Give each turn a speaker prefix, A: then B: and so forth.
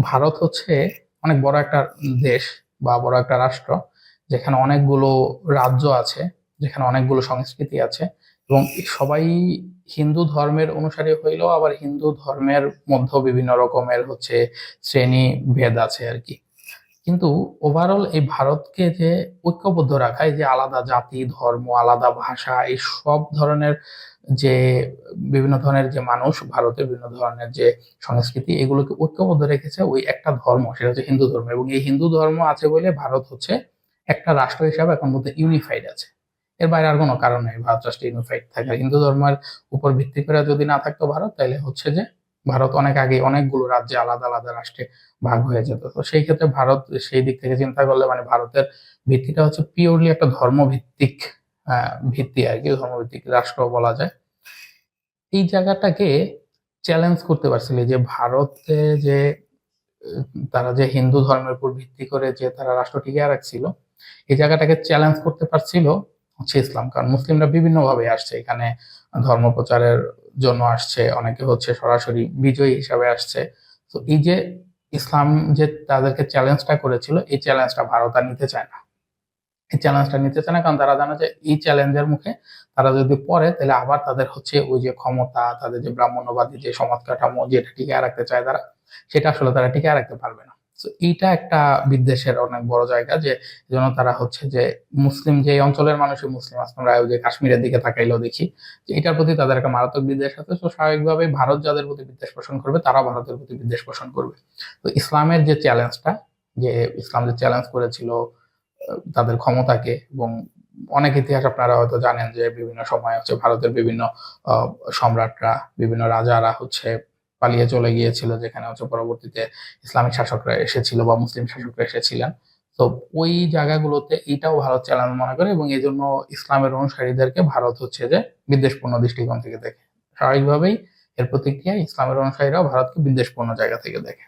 A: ভারত হচ্ছে অনেক বড় একটা দেশ বা বড় একটা রাষ্ট্র, যেখানে অনেকগুলো রাজ্য আছে, যেখানে অনেকগুলো সংস্কৃতি আছে, এবং সবাই হিন্দু ধর্মের অনুসারী হইলেও আবার হিন্দু ধর্মের মধ্যেও বিভিন্ন রকমের শ্রেণী ভেদ আছে আর কি। কিন্তু ওভারঅল এই ভারতকে যে ঐক্যবদ্ধ রাখা, এই যে আলাদা জাতি ধর্ম আলাদা ভাষা এই সব ধরনের যে বিভিন্ন ধরনের যে মানুষ, ভারতের বিভিন্ন ধরনের যে সংস্কৃতি, এগুলোকে ঐক্যবদ্ধ রেখেছে ওই একটা ধর্ম, সেটা হচ্ছে হিন্দু ধর্ম। এবং এই হিন্দু ধর্ম আছে বলে ভারত একটা রাষ্ট্র হিসাবে এখন মধ্যে ইউনিফাইড আছে। এর বাইরে আর কোনো কারণ নেই ভারত রাষ্ট্র ইউনিফাইড থাকার। হিন্দু ধর্মের উপর ভিত্তি করে যদি না থাকতো ভারত, তাহলে যে ভারত অনেক আগে অনেকগুলো রাজ্যে আলাদা আলাদা রাষ্ট্রে ভাগ হয়ে যেত। তো সেই ক্ষেত্রে ভারত সেই দিক থেকে চিন্তা করলে ভারতের ভিত্তিটা হচ্ছে পিওরলি একটা ধর্মভিত্তিক ভিত্তি আর কি, ধর্মভিত্তিক রাষ্ট্র বলা যায়। এই জায়গাটাকে চ্যালেঞ্জ করতে পারছিল যে ভারতে যে আহ, তারা যে হিন্দু ধর্মের উপর ভিত্তি করে যে তারা রাষ্ট্র টিকিয়ে রাখছিল, এই জায়গাটাকে চ্যালেঞ্জ করতে পারছিল ইসলাম। কারণ মুসলিমরা বিভিন্ন ভাবে আসছে এখানে, ধর্ম প্রচারের জন্য আসছে, অনেকে সরাসরি বিজয়ী হিসাবে আসছে। তো এই যে ইসলাম যে তাদেরকে চ্যালেঞ্জটা করেছিল, এই চ্যালেঞ্জটা ভারত আর নিতে চায় না। এই চ্যালেঞ্জটা নিতে চায় না কারণ তারা জানে যে এই চ্যালেঞ্জের মুখে তারা যদি পড়ে, তাহলে আবার তাদের ওই যে ক্ষমতা, তাদের যে ব্রাহ্মণ্যবাদী যে সমাজ কাঠামো যেটা টিকিয়ে রাখতে চায় তারা, সেটা আসলে তারা টিকিয়ে রাখতে পারবে না। তো এইটা একটা বিদ্বেষের অনেক বড় জায়গা, যে জন্য তারা যে মুসলিম যে অঞ্চলের মানুষই মুসলিম, আমরা ওই যে কাশ্মীরের দিকে তাকাইলেও দেখি যে এটার প্রতি তাদের একটা মারাত্মক বিদ্বেষ আছে। তো স্বাভাবিকভাবে ভারত যাদের প্রতি বিদ্বেষ পোষণ করবে, তারা ভারতের প্রতি বিদ্বেষ পোষণ করবে। তো ইসলামের যে চ্যালেঞ্জটা, যে ইসলাম যে চ্যালেঞ্জ করেছিল তাদের ক্ষমতাকে, এবং অনেক ইতিহাস আপনারা হয়তো জানেন যে বিভিন্ন সময় ভারতের বিভিন্ন সম্রাটরা, বিভিন্ন রাজারা পালিয়ে চলে গিয়েছিল, যেখানে পরবর্তীতে ইসলামিক শাসকরা এসেছিল বা মুসলিম শাসকরা এসেছিলেন। তো ওই জায়গাগুলোতে এইটাও ভারত চ্যালেঞ্জ মনে করে, এবং এই জন্য ইসলামের অনুসারীদেরকে ভারত যে বিদ্বেষপূর্ণ দৃষ্টিকোণ থেকে দেখে। স্বাভাবিকভাবেই এর প্রতিক্রিয়ায় ইসলামের অনুসারীরাও ভারতকে বিদ্বেষপূর্ণ জায়গা থেকে দেখে।